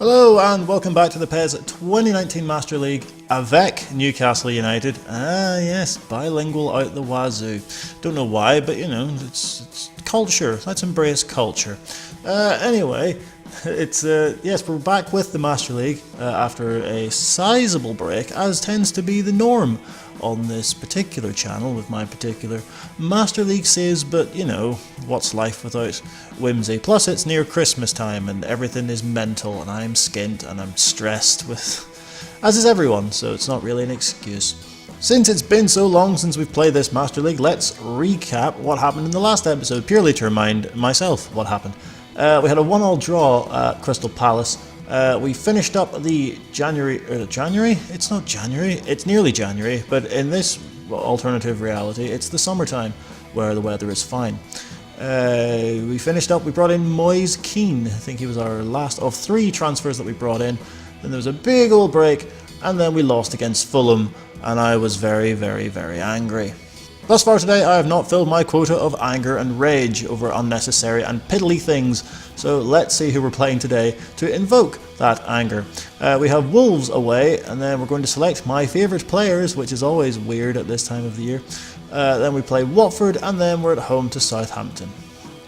Hello and welcome back to the PES 2019 Master League avec Newcastle United. Ah yes, bilingual out the wazoo. Don't know why, but you know, it's culture. Let's embrace culture. Anyway, yes, we're back with the Master League after a sizable break, as tends to be the norm on this particular channel with my particular Master League saves, but you know, what's life without whimsy? Plus it's near Christmas time and everything is mental and I'm skint and I'm stressed with, as is everyone, so it's not really an excuse. Since it's been so long since we've played this Master League, let's recap what happened in the last episode, purely to remind myself what happened. We had a 1-1 draw at Crystal Palace. We finished up the January? It's not January, it's nearly January, but in this alternative reality, it's the summertime where the weather is fine. We finished up, we brought in Moise Keane. I think he was our last of 3 transfers that we brought in. Then there was a big old break, and then we lost against Fulham, and I was very, very, very angry. Thus far today, I have not filled my quota of anger and rage over unnecessary and piddly things, so let's see who we're playing today to invoke that anger. We have Wolves away, and then we're going to select my favourite players, which is always weird at this time of the year. Then we play Watford, and then we're at home to Southampton.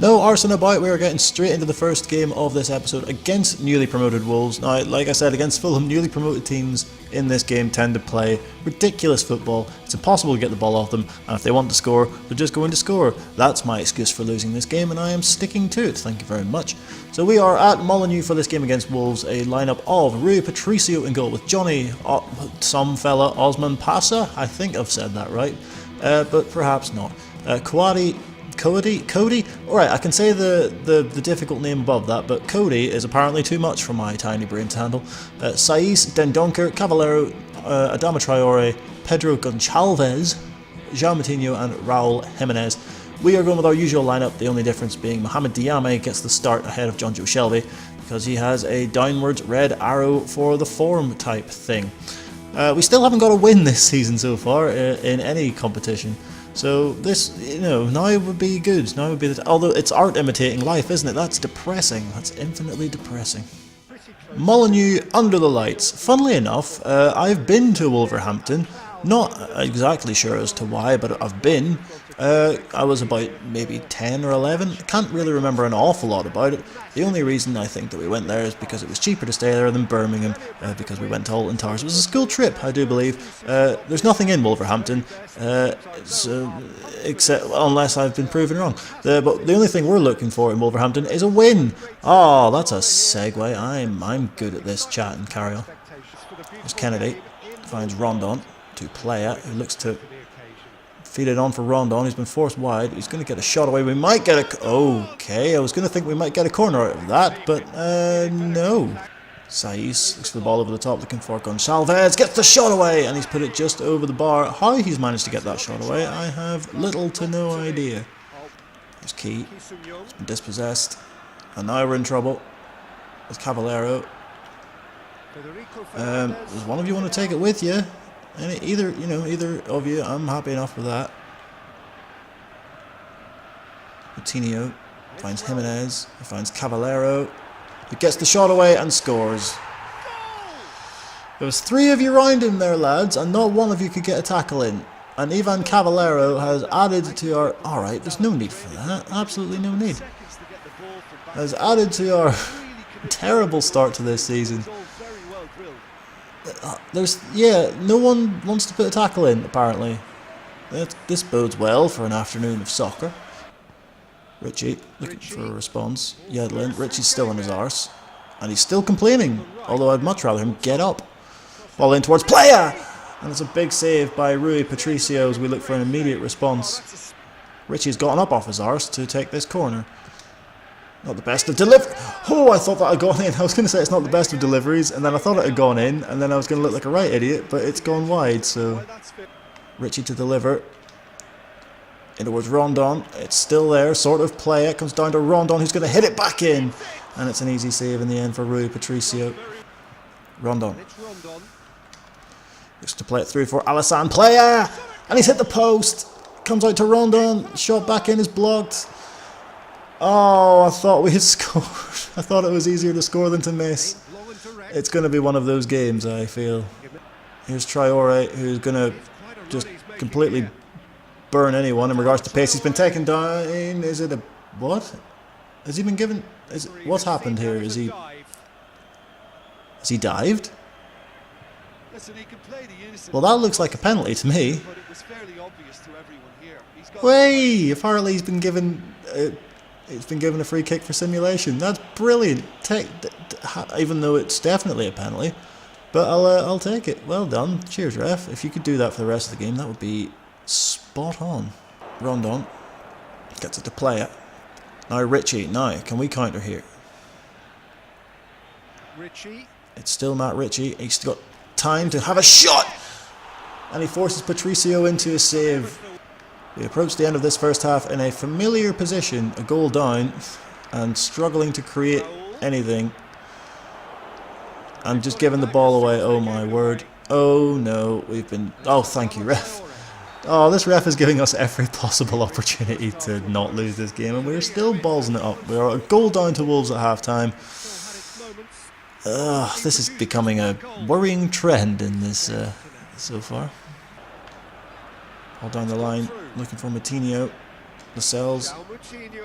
No arson about, we are getting straight into the first game of this episode against newly promoted Wolves. Now, like I said, against Fulham, newly promoted teams in this game tend to play ridiculous football. It's impossible to get the ball off them, and if they want to score, they're just going to score. That's my excuse for losing this game, and I am sticking to it. Thank you very much. So we are at Molineux for this game against Wolves, a lineup of Rui Patricio in goal with Johnny, some fella, Osman Pasa. I think I've said that right, but perhaps not. Cody? Alright, I can say the difficult name above that, but Cody is apparently too much for my tiny brain to handle. Saiz, Dendonker, Cavallero, Adama Traore, Pedro Goncalves, João Moutinho and Raul Jimenez. We are going with our usual lineup, the only difference being Mohamed Diame gets the start ahead of Jonjo Shelvey, because he has a downward red arrow for the form type thing. We still haven't got a win this season so far in any competition. So this, you know, now would be good. Now would be although it's art imitating life, isn't it? That's depressing. That's infinitely depressing. Molineux under the lights. Funnily enough, I've been to Wolverhampton. Not exactly sure as to why, but I've been. I was about maybe 10 or 11. Can't really remember an awful lot about it. The only reason I think that we went there is because it was cheaper to stay there than Birmingham, because we went to Alton Towers. It was a school trip, I do believe. There's nothing in Wolverhampton, except unless I've been proven wrong. But the only thing we're looking for in Wolverhampton is a win. Oh, that's a segue. I'm good at this chat and carry on. There's Kennedy, finds Rondon to play at, who looks to feed it on for Rondon. He's been forced wide. He's going to get a shot away. We might get a... Okay, I was going to think we might get a corner out of that, but no. Saiz looks for the ball over the top, looking for Goncalves. Gets the shot away, and he's put it just over the bar. How he's managed to get that shot away, I have little to no idea. There's Key. He's been dispossessed. And now we're in trouble. There's Cavallero. Does one of you want to take it with you? Either of you, I'm happy enough with that. Moutinho finds Jimenez, he finds Cavallero, who gets the shot away and scores. There was 3 of you round him there, lads, and not one of you could get a tackle in. And Ivan Cavallero has added to our... Alright, there's no need for that, absolutely no need. Has added to our terrible start to this season. No one wants to put a tackle in, apparently. This bodes well for an afternoon of soccer. Richie, looking for a response. Yedlin, Richie's still on his arse. And he's still complaining, although I'd much rather him get up. Ball in towards player! And it's a big save by Rui Patricio as we look for an immediate response. Richie's gotten up off his arse to take this corner. Not the best of delivery. Oh, I thought that had gone in. I was going to say it's not the best of deliveries, and then I thought it had gone in, and then I was going to look like a right idiot, but it's gone wide, so... Richie to deliver. In towards Rondon. It's still there, sort of play. It comes down to Rondon, who's going to hit it back in. And it's an easy save in the end for Rui Patricio. Rondon. Looks to play it through for Alassane Player! And he's hit the post. Comes out to Rondon. Shot back in is blocked. Oh, I thought we had scored. I thought it was easier to score than to miss. It's going to be one of those games, I feel. Here's Traore, who's going to just completely burn anyone in regards to pace. He's been taken down. Is it a... what? Has he been given... what's happened here? Is he... has he dived? Well, that looks like a penalty to me. Way! Apparently he's been given... it's been given a free kick for simulation. That's brilliant. Even though it's definitely a penalty. But I'll take it. Well done. Cheers, ref. If you could do that for the rest of the game, that would be spot on. Rondon gets it to play it. Now Richie. Now, can we counter here? Richie. It's still Matt Ritchie. He's got time to have a shot! And he forces Patricio into a save. We approach the end of this first half in a familiar position, a goal down, and struggling to create anything. I'm just giving the ball away. Oh my word. Oh no, we've been... oh, thank you, ref. Oh, this ref is giving us every possible opportunity to not lose this game, and we're still ballsing it up. We're a goal down to Wolves at half-time. This is becoming a worrying trend in this so far. All down the line, looking for Matinho. Lascelles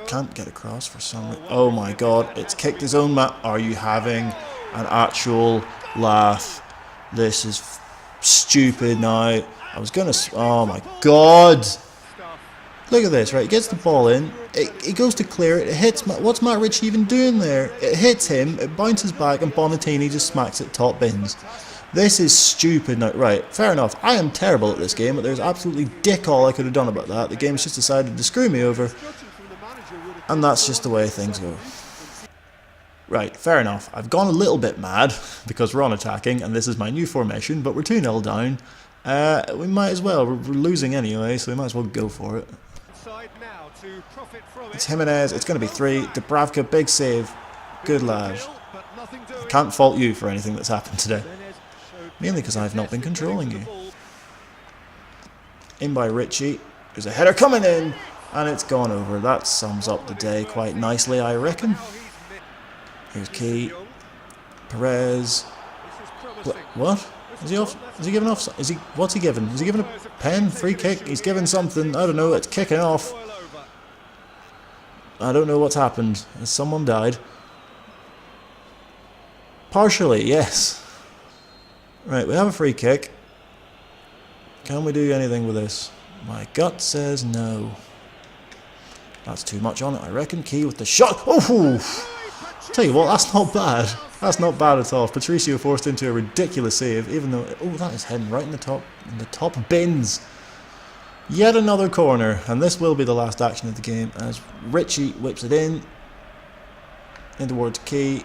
can't get across for some reason. Oh my god, it's kicked his own mat. Are you having an actual laugh? This is stupid now. I was gonna... oh my god! Look at this, right? He gets the ball in. It goes to clear it. It hits... what's Matt Ritchie even doing there? It hits him, it bounces back, and Bonatini just smacks it top bins. This is stupid now. Right, fair enough. I am terrible at this game, but there's absolutely dick all I could have done about that. The game's just decided to screw me over. And that's just the way things go. Right, fair enough. I've gone a little bit mad because we're on attacking and this is my new formation, but we're 2-0 down. We might as well. We're losing anyway, so we might as well go for it. It's Jimenez. It's going to be 3. Dubravka, big save. Good lad. I can't fault you for anything that's happened today. Mainly because I've not been controlling you. In by Ritchie. There's a header coming in, and it's gone over. That sums up the day quite nicely, I reckon. Here's Key. Perez. What? Is he off? Is he giving off? Is he? What's he giving? Is he giving a pen? Free kick? He's giving something. I don't know. It's kicking off. I don't know what's happened. Has someone died? Partially, yes. Right, we have a free kick. Can we do anything with this? My gut says no. That's too much on it, I reckon. Key with the shot. Oh! Tell you what, that's not bad. That's not bad at all. Patricio forced into a ridiculous save, even though... oh, that is heading right in the top bins. Yet another corner, and this will be the last action of the game as Ritchie whips it in towards Key.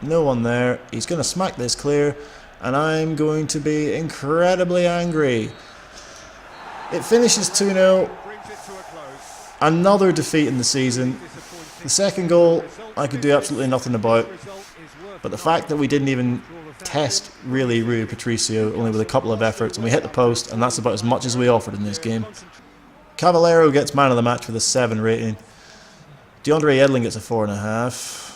No one there. He's going to smack this clear, and I'm going to be incredibly angry. It finishes 2-0. Another defeat in the season. The second goal I could do absolutely nothing about, but the fact that we didn't even test really Rui Patricio, only with a couple of efforts, and we hit the post, and that's about as much as we offered in this game. Cavallero gets man of the match with a 7 rating. DeAndre Edling gets a 4.5.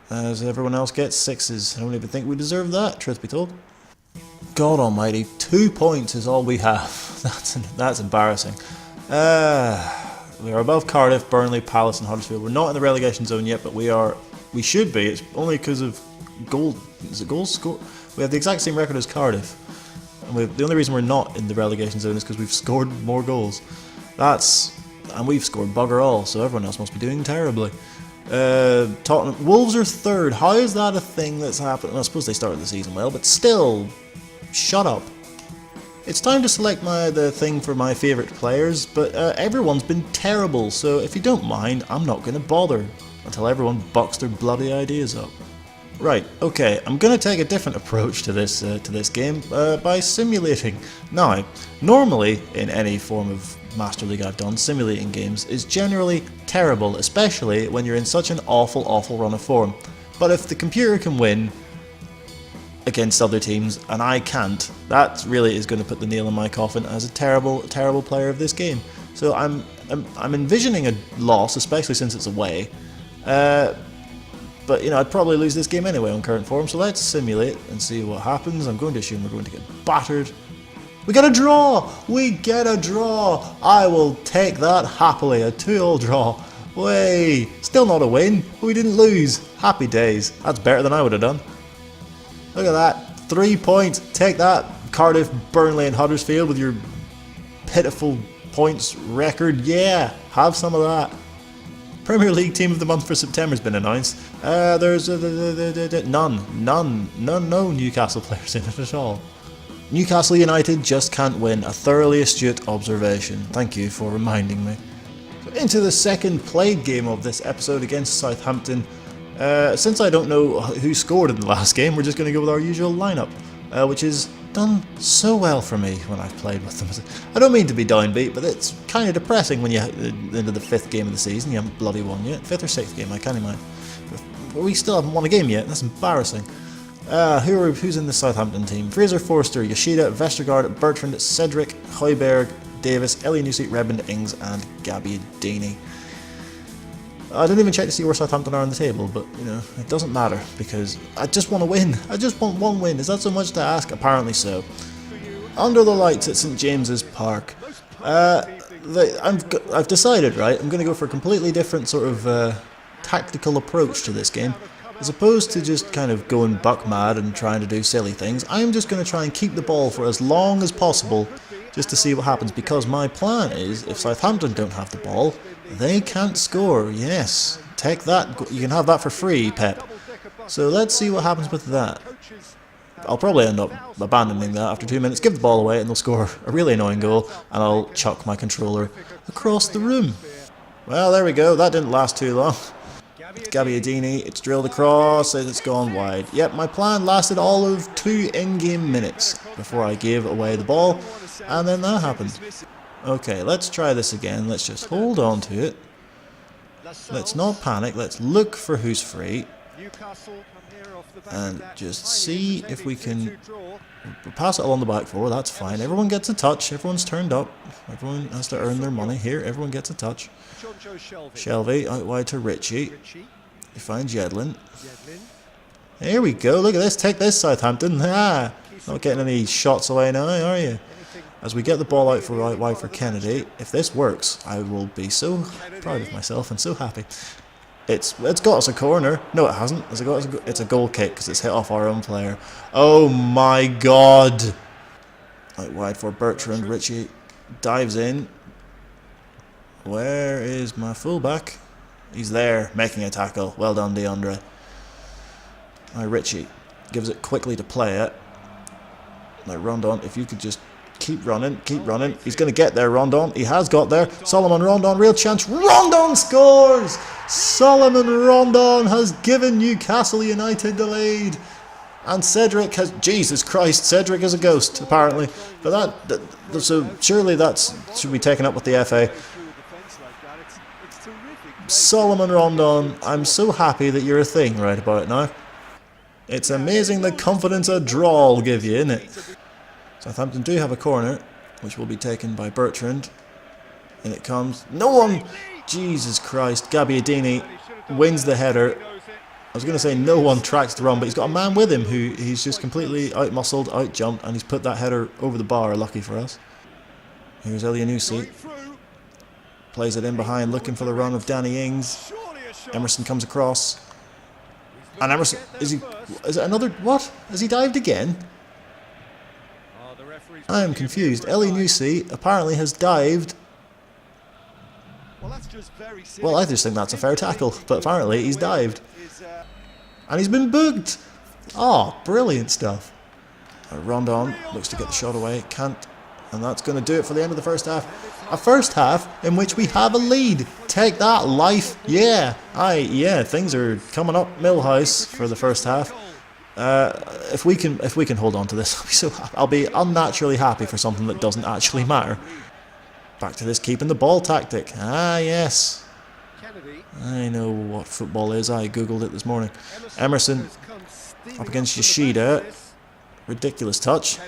As everyone else gets 6s. I don't even think we deserve that, truth be told. God almighty, 2 points is all we have. That's embarrassing. We are above Cardiff, Burnley, Palace and Huddersfield. We're not in the relegation zone yet, but we should be. It's only because of goal. Is it goals scored? We have the exact same record as Cardiff. And the only reason we're not in the relegation zone is because we've scored more goals. And we've scored bugger all, so everyone else must be doing terribly. Tottenham, Wolves are 3rd. How is that a thing that's happened? I suppose they started the season well, but still, shut up. It's time to select the thing for my favourite players, but everyone's been terrible, so if you don't mind, I'm not going to bother until everyone bucks their bloody ideas up. Right, okay, I'm going to take a different approach to this game by simulating. Now, normally in any form of Master League I've done, simulating games is generally terrible, especially when you're in such an awful run of form. But if the computer can win against other teams and I can't, that really is going to put the nail in my coffin as a terrible player of this game. So I'm envisioning a loss, especially since it's away. But, you know, I'd probably lose this game anyway on current form, so let's simulate and see what happens. I'm going to assume we're going to get battered. We get a draw! We get a draw! I will take that happily, a 2-2 draw. Way! Still not a win, but we didn't lose. Happy days. That's better than I would have done. Look at that. 3 points. Take that, Cardiff, Burnley and Huddersfield with your pitiful points record. Yeah, have some of that. Premier League Team of the Month for September has been announced. There's no Newcastle players in it at all. Newcastle United just can't win. A thoroughly astute observation. Thank you for reminding me. So into the second played game of this episode against Southampton. Since I don't know who scored in the last game, we're just going to go with our usual lineup, which is done so well for me when I've played with them. I don't mean to be downbeat, but it's kind of depressing when you're into the 5th game of the season. You haven't bloody won yet. 5th or 6th game, I can't imagine. But we still haven't won a game yet. That's embarrassing. Who's in the Southampton team? Fraser Forster, Yoshida, Vestergaard, Bertrand, Cedric, Højbjerg, Davis, Elyounoussi, Redmond, Ings and Gabbiadini. I didn't even check to see where Southampton are on the table, but, you know, it doesn't matter, because I just want to win. I just want one win. Is that so much to ask? Apparently so. Under the lights at St James's Park. I've decided, right, I'm going to go for a completely different sort of tactical approach to this game. As opposed to just kind of going buck mad and trying to do silly things, I'm just going to try and keep the ball for as long as possible just to see what happens, because my plan is, if Southampton don't have the ball, they can't score. Yes, take that. You can have that for free, Pep. So let's see what happens with that. I'll probably end up abandoning that after 2 minutes, give the ball away and they'll score a really annoying goal, and I'll chuck my controller across the room. Well, there we go. That didn't last too long. It's Gabbiadini, it's drilled across, and it's gone wide. Yep, my plan lasted all of 2 in-game minutes before I gave away the ball, and then that happened. Okay, let's try this again. Let's just hold on to it. Let's not panic, let's look for who's free, and just see if we can pass it along the back four. That's fine. Everyone gets a touch, everyone's turned up, everyone has to earn their money here, everyone gets a touch. Shelvey out wide to Ritchie. You find Jedlin. Here we go. Look at this. Take this, Southampton. Ah, not getting any shots away now, are you? As we get the ball out wide for Kennedy. If this works, I will be so proud of myself and so happy. It's got us a corner. No, it hasn't. It's a goal kick because it's hit off our own player. Oh my God! Out wide for Bertrand. Ritchie dives in. Where is my fullback? He's there, making a tackle. Well done, DeAndre. Now Ritchie gives it quickly to play it. Now Rondon, if you could just keep running. He's going to get there, Rondon. He has got there. Solomon Rondon, real chance. Rondon scores! Solomon Rondon has given Newcastle United the lead. And Cedric has... Jesus Christ, Cedric is a ghost, apparently. But so surely that should be taken up with the FA. Solomon Rondon, I'm so happy that you're a thing right about now. It's amazing the confidence a draw will give you, isn't it? Southampton do have a corner, which will be taken by Bertrand. In it comes. No one! Jesus Christ, Gabbiadini wins the header. I was going to say no one tracks the run, but he's got a man with him who he's just completely out-muscled, out-jumped, and he's put that header over the bar, lucky for us. Here's Elyounoussi. Plays it in behind, looking for the run of Danny Ings. Emerson comes across. And Emerson, is it another, what? Has he dived again? I am confused. Elyounoussi apparently has dived. Well, I just think that's a fair tackle, but apparently he's dived. And he's been booked! Oh, brilliant stuff. Rondon looks to get the shot away, can't. And that's going to do it for the end of the first half. A first half in which we have a lead. Take that, life. Yeah. Things are coming up Millhouse for the first half. If we can hold on to this, I'll be unnaturally happy for something that doesn't actually matter. Back to this keeping the ball tactic. Ah, yes. I know what football is. I googled it this morning. Emerson up against Yoshida. Ridiculous touch.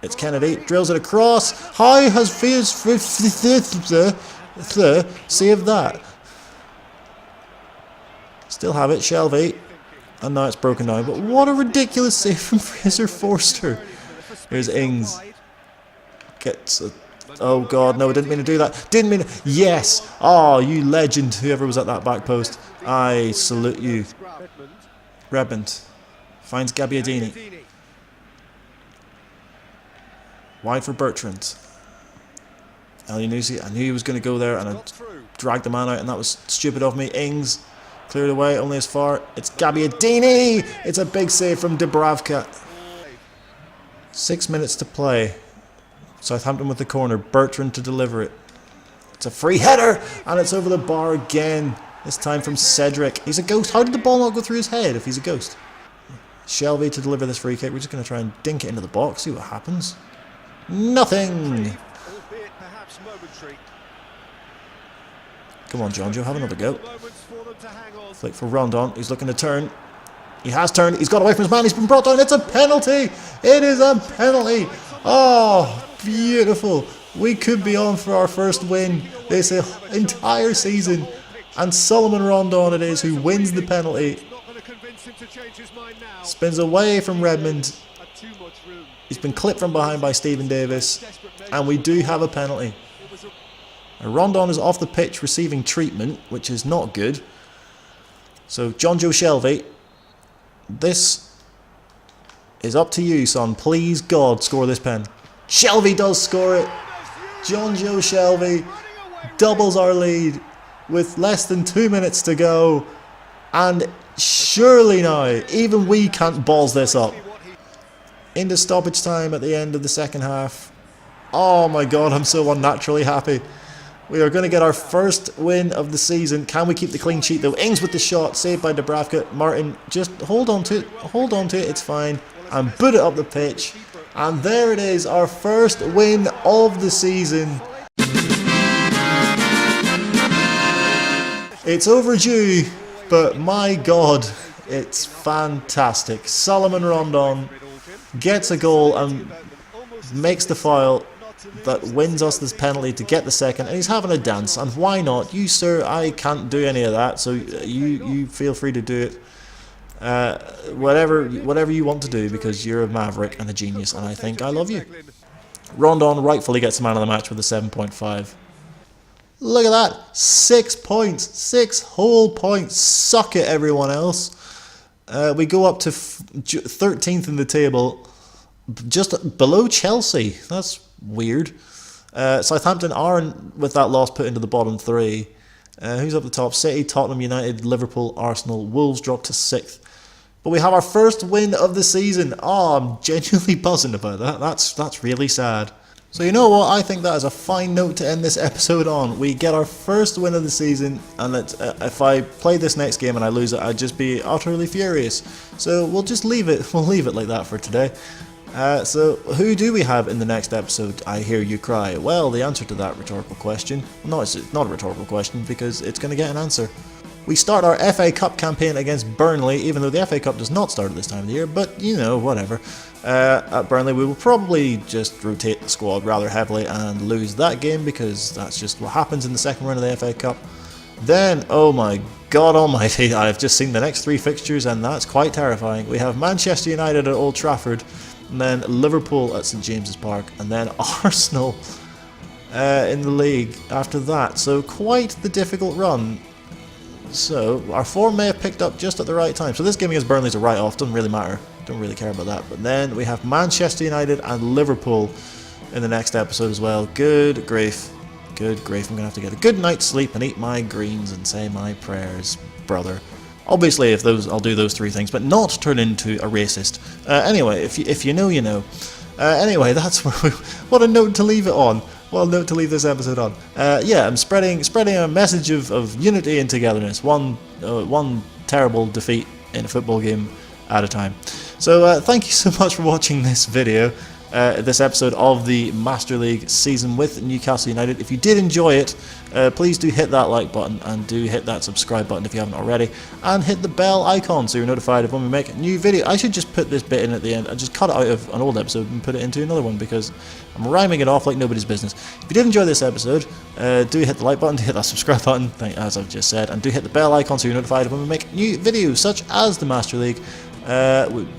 It's Kennedy, drills it across. How has saved that? Still have it, Shelby. And now it's broken down. But what a ridiculous save from Fraser Forster. Here's Ings. Gets a... Oh god, no, I didn't mean to do that. Didn't mean to... Yes! Oh, you legend, whoever was at that back post. I salute you. Redmond finds Gabbiadini. Wide for Bertrand. Elyounoussi, I knew he was going to go there and I dragged the man out and that was stupid of me. Ings cleared away, only as far. It's Gabbiadini! It's a big save from Dubravka. 6 minutes to play. Southampton with the corner. Bertrand to deliver it. It's a free header and it's over the bar again. This time from Cedric. He's a ghost. How did the ball not go through his head if he's a ghost? Shelby to deliver this free kick. We're just going to try and dink it into the box. See what happens. Nothing! Come on, John Joe. Have another go. Flick for Rondon. He's looking to turn. He has turned. He's got away from his man. He's been brought down. It's a penalty! It is a penalty! Oh, beautiful. We could be on for our first win this entire season. And Solomon Rondon it is who wins the penalty. Spins away from Redmond. He's been clipped from behind by Stephen Davis. And we do have a penalty. Rondon is off the pitch receiving treatment, which is not good. So, John Joe Shelby, this is up to you, son. Please, God, score this pen. Shelby does score it. John Joe Shelby doubles our lead with less than 2 minutes to go. And surely now, even we can't balls this up. Into stoppage time at the end of the second half. Oh my God, I'm so unnaturally happy. We are going to get our first win of the season. Can we keep the clean sheet though? Ings with the shot, saved by Dubravka. Martin, just hold on to it. Hold on to it, it's fine. And boot it up the pitch. And there it is, our first win of the season. It's overdue, but my God, it's fantastic. Solomon Rondon gets a goal and makes the foul that wins us this penalty to get the second, and he's having a dance, and why not? You, sir, I can't do any of that, so you feel free to do it. Whatever you want to do, because you're a maverick and a genius, and I think I love you. Rondon rightfully gets the man of the match with a 7.5. Look at that, 6 points, 6 whole points. Suck it, everyone else. We go up to 13th in the table, just below Chelsea. That's weird. Southampton are, with that loss, put into the bottom 3. Who's up the top? City, Tottenham, United, Liverpool, Arsenal, Wolves dropped to 6th. But we have our first win of the season. Oh, I'm genuinely buzzing about that. That's really sad. So you know what? I think that is a fine note to end this episode on. We get our first win of the season, and if I play this next game and I lose it, I'd just be utterly furious. So we'll just leave it. We'll leave it like that for today. So who do we have in the next episode? I hear you cry. Well, the answer to that rhetorical question... No, it's not a rhetorical question, because it's going to get an answer. We start our FA Cup campaign against Burnley, even though the FA Cup does not start at this time of the year, but, you know, whatever. At Burnley, we will probably just rotate the squad rather heavily and lose that game, because that's just what happens in the second round of the FA Cup. Then, oh my God almighty, I've just seen the next 3 fixtures, and that's quite terrifying. We have Manchester United at Old Trafford, and then Liverpool at St James's Park, and then Arsenal in the league after that. So quite the difficult run. So our form may have picked up just at the right time. So this game against Burnley is a write-off, doesn't really matter. Don't really care about that. But then we have Manchester United and Liverpool in the next episode as well. Good grief. Good grief. I'm going to have to get a good night's sleep and eat my greens and say my prayers, brother. Obviously, I'll do those 3 things, but not turn into a racist. Anyway, if you know, you know. Anyway, that's what a note to leave it on. What a note to leave this episode on. Yeah, I'm spreading a message of unity and togetherness. One terrible defeat in a football game at a time. So thank you so much for watching this video. this episode of the Master League season with Newcastle United. If you did enjoy it, please do hit that like button and do hit that subscribe button if you haven't already, and hit the bell icon so you're notified of when we make a new video. I should just put this bit in at the end. I just cut it out of an old episode and put it into another one because I'm rhyming it off like nobody's business. If you did enjoy this episode, do hit the like button, do hit that subscribe button, as I've just said, and do hit the bell icon so you're notified of when we make new videos such as the Master League,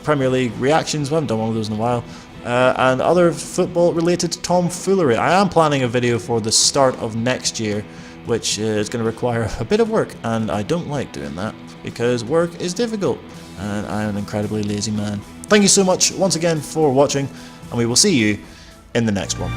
Premier League reactions. We haven't done one of those in a while. And other football related tomfoolery. I am planning a video for the start of next year, which is going to require a bit of work, and I don't like doing that because work is difficult and I am an incredibly lazy man. Thank you so much once again for watching, and we will see you in the next one.